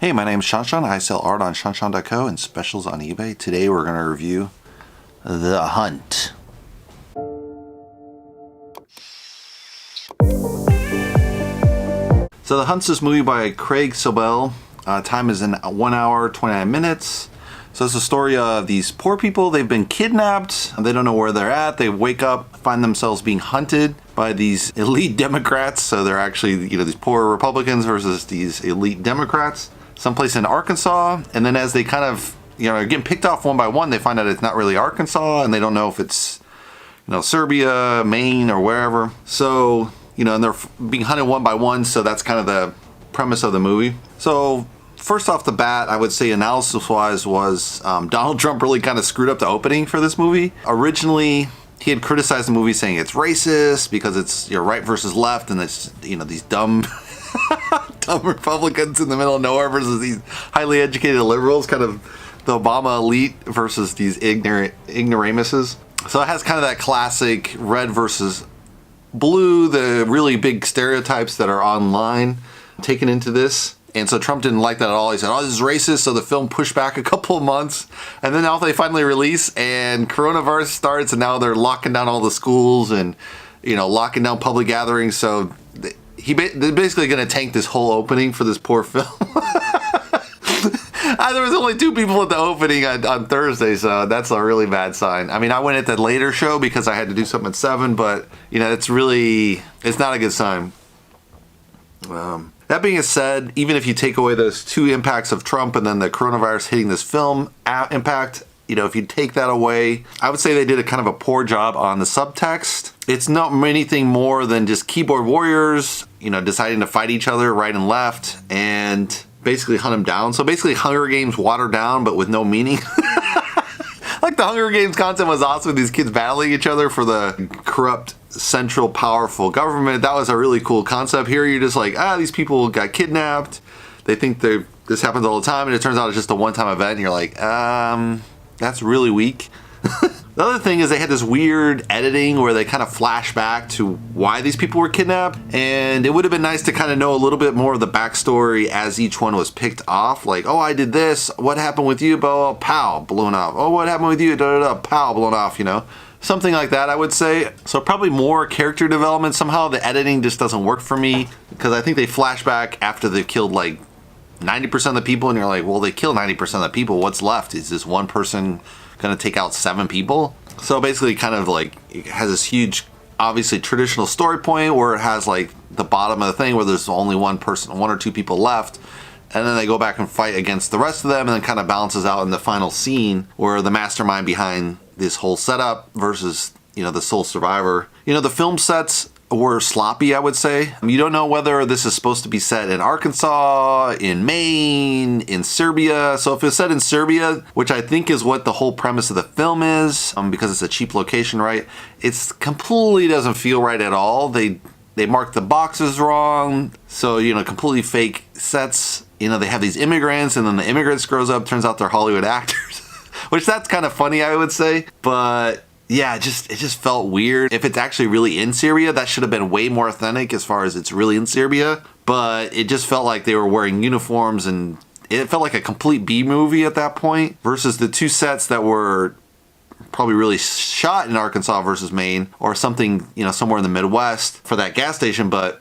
Hey, my name's Shanshan. I sell art on shanshan.co and specials on eBay. Today we're going to review The Hunt. So The Hunt's this movie by Craig Sobel. Time is in 1 hour, 29 minutes. So it's a story of these poor people. They've been kidnapped. They don't know where they're at. They wake up, find themselves being hunted by these elite Democrats. So they're actually, these poor Republicans versus these elite Democrats. Someplace in Arkansas. And then as they kind of, are getting picked off one by one, they find out it's not really Arkansas, and they don't know if it's, Serbia, Maine, or wherever. So, and they're being hunted one by one. So that's kind of the premise of the movie. So first off the bat, I would say analysis-wise was Donald Trump really kind of screwed up the opening for this movie. Originally, he had criticized the movie saying it's racist because it's right versus left, and it's these dumb Republicans in the middle of nowhere versus these highly educated liberals, kind of the Obama elite versus these ignoramuses. So it has kind of that classic red versus blue, the really big stereotypes that are online taken into this. And so Trump didn't like that at all. He said, this is racist. So the film pushed back a couple of months. And then now they finally release, and coronavirus starts, and now they're locking down all the schools and, locking down public gatherings. So they're basically going to tank this whole opening for this poor film. There was only 2 people at the opening on Thursday, so that's a really bad sign. I mean, I went at the later show because I had to do something at 7, but, it's not a good sign. That being said, even if you take away those 2 impacts of Trump and then the coronavirus hitting this film impact, if you take that away, I would say they did a kind of a poor job on the subtext. It's not anything more than just keyboard warriors, deciding to fight each other right and left and basically hunt them down. So basically Hunger Games watered down, but with no meaning. Like the Hunger Games concept was awesome, these kids battling each other for the corrupt central powerful government. That was a really cool concept. Here you're just like, these people got kidnapped. They think this happens all the time, and it turns out it's just a one-time event, and you're like, that's really weak. The other thing is they had this weird editing where they kind of flash back to why these people were kidnapped, and it would have been nice to kind of know a little bit more of the backstory as each one was picked off. Like, I did this. What happened with you? Blah, pow, blown off. What happened with you? Da, da, da, pow, blown off, Something like that, I would say. So probably more character development. Somehow the editing just doesn't work for me, because I think they flash back after they've killed like 90% of the people, and you're like, well, they killed 90% of the people. What's left? Is this one person going to take out 7 people? So basically kind of like it has this huge, obviously traditional story point where it has like the bottom of the thing where there's only one or 2 people left. And then they go back and fight against the rest of them, and then kind of balances out in the final scene where the mastermind behind this whole setup versus, the sole survivor. The film sets were sloppy, I would say. You don't know whether this is supposed to be set in Arkansas, in Maine, in Serbia. So if it's set in Serbia, which I think is what the whole premise of the film is, because it's a cheap location, right? It's completely doesn't feel right at all. They marked the boxes wrong. So, completely fake sets. They have these immigrants, and then the immigrants grows up, turns out they're Hollywood actors. Which that's kind of funny, I would say. But yeah, it just felt weird. If it's actually really in Serbia, that should have been way more authentic as far as it's really in Serbia. But it just felt like they were wearing uniforms, and it felt like a complete B movie at that point versus the 2 sets that were probably really shot in Arkansas versus Maine or something, somewhere in the Midwest for that gas station. But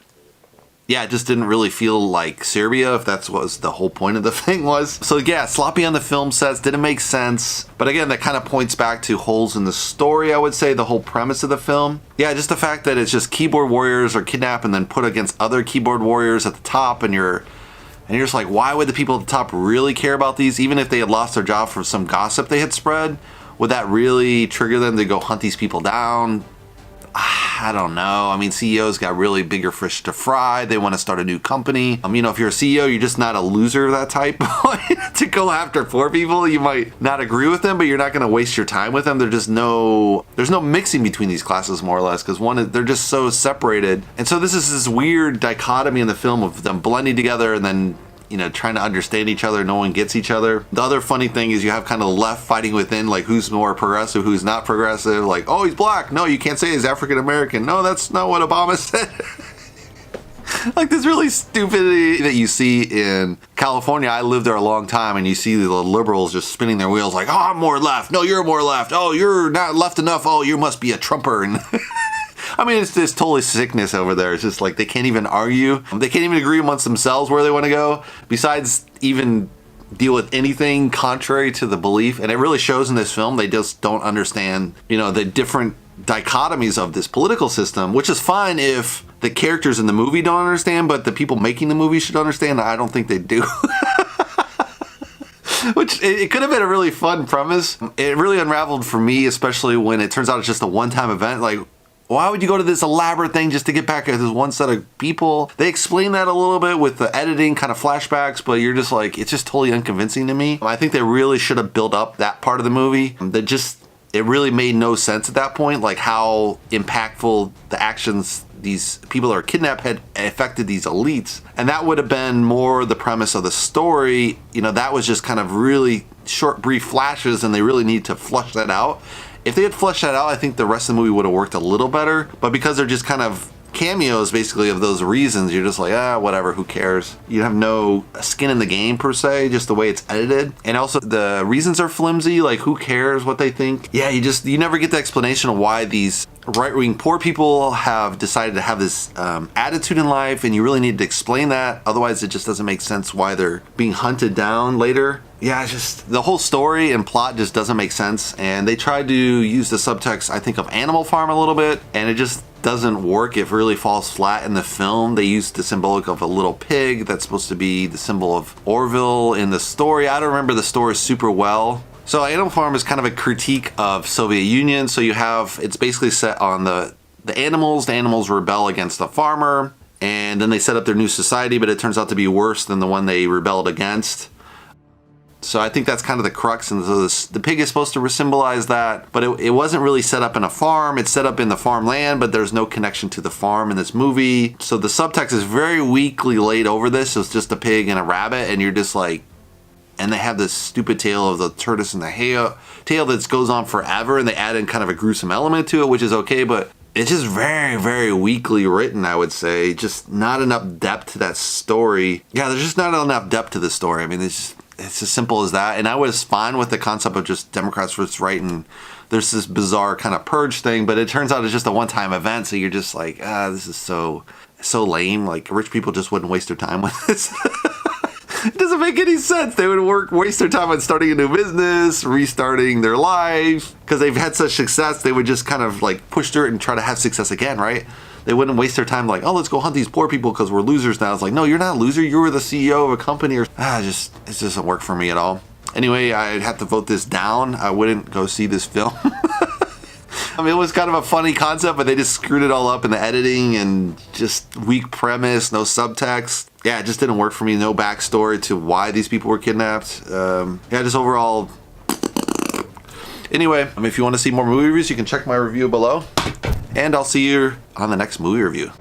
yeah, it just didn't really feel like Serbia, if that's what the whole point of the thing was. So yeah, sloppy on the film sets, didn't make sense. But again, that kind of points back to holes in the story, I would say, the whole premise of the film. Yeah, just the fact that it's just keyboard warriors are kidnapped and then put against other keyboard warriors at the top, and you're just like, why would the people at the top really care about these? Even if they had lost their job for some gossip they had spread, would that really trigger them to go hunt these people down? I don't know. I mean, CEOs got really bigger fish to fry. They want to start a new company. If you're a CEO, you're just not a loser of that type. To go after poor people, you might not agree with them, but you're not going to waste your time with them. There's no mixing between these classes, more or less, because they're just so separated. And so this is this weird dichotomy in the film of them blending together and then trying to understand each other. No one gets each other. The other funny thing is you have kind of the left fighting within, like who's more progressive, who's not progressive. Like, he's black. No, you can't say he's African American. No, that's not what Obama said. Like this really stupidity that you see in California. I lived there a long time, and you see the liberals just spinning their wheels like, oh, I'm more left. No, you're more left. Oh, you're not left enough. Oh, you must be a Trumper. And I mean, it's just totally sickness over there. It's just like they can't even argue. They can't even agree amongst themselves where they want to go, besides even deal with anything contrary to the belief. And it really shows in this film. They just don't understand, the different dichotomies of this political system, which is fine if the characters in the movie don't understand, but the people making the movie should understand. I don't think they do. Which, it could have been a really fun premise. It really unraveled for me, especially when it turns out it's just a one-time event. Like, why would you go to this elaborate thing just to get back at this one set of people? They explain that a little bit with the editing kind of flashbacks, but you're just like, it's just totally unconvincing to me. I think they really should have built up that part of the movie. It really made no sense at that point, like how impactful the actions these people that are kidnapped had affected these elites. And that would have been more the premise of the story. That was just kind of really short, brief flashes, and they really need to flush that out. If they had fleshed that out, I think the rest of the movie would have worked a little better. But because they're just kind of cameos, basically, of those reasons, you're just like, whatever, who cares? You have no skin in the game, per se, just the way it's edited. And also, the reasons are flimsy, like, who cares what they think? Yeah, you never get the explanation of why these right-wing poor people have decided to have this attitude in life, and you really need to explain that. Otherwise, it just doesn't make sense why they're being hunted down later. Yeah, it's just the whole story and plot just doesn't make sense. And they tried to use the subtext, I think, of Animal Farm a little bit, and it just doesn't work. It really falls flat in the film. They used the symbolic of a little pig that's supposed to be the symbol of Orville in the story. I don't remember the story super well. So Animal Farm is kind of a critique of Soviet Union. So it's basically set on the animals. The animals rebel against the farmer, and then they set up their new society, but it turns out to be worse than the one they rebelled against. So I think that's kind of the crux, and so the pig is supposed to symbolize that, but it wasn't really set up in a farm. It's set up in the farmland, but there's no connection to the farm in this movie. So the subtext is very weakly laid over this. So it's just a pig and a rabbit, and you're just like, and they have this stupid tale of the tortoise and the hare tale that goes on forever, and they add in kind of a gruesome element to it, which is okay, but it's just very, very weakly written, I would say. Just not enough depth to that story. Yeah, there's just not enough depth to the story. I mean, it's as simple as that. And I was fine with the concept of just Democrats versus right, and there's this bizarre kind of purge thing, but it turns out it's just a one-time event, so you're just like, this is so lame. Like, rich people just wouldn't waste their time with this. It doesn't make any sense. They would waste their time on starting a new business, restarting their life. Because they've had such success, they would just kind of like push through it and try to have success again, right? They wouldn't waste their time like, let's go hunt these poor people because we're losers now. It's like, no, you're not a loser. You were the CEO of a company. It just doesn't work for me at all. Anyway, I'd have to vote this down. I wouldn't go see this film. I mean, it was kind of a funny concept, but they just screwed it all up in the editing and just weak premise, no subtext. Yeah, it just didn't work for me. No backstory to why these people were kidnapped. Just overall. Anyway, if you want to see more movie reviews, you can check my review below. And I'll see you on the next movie review.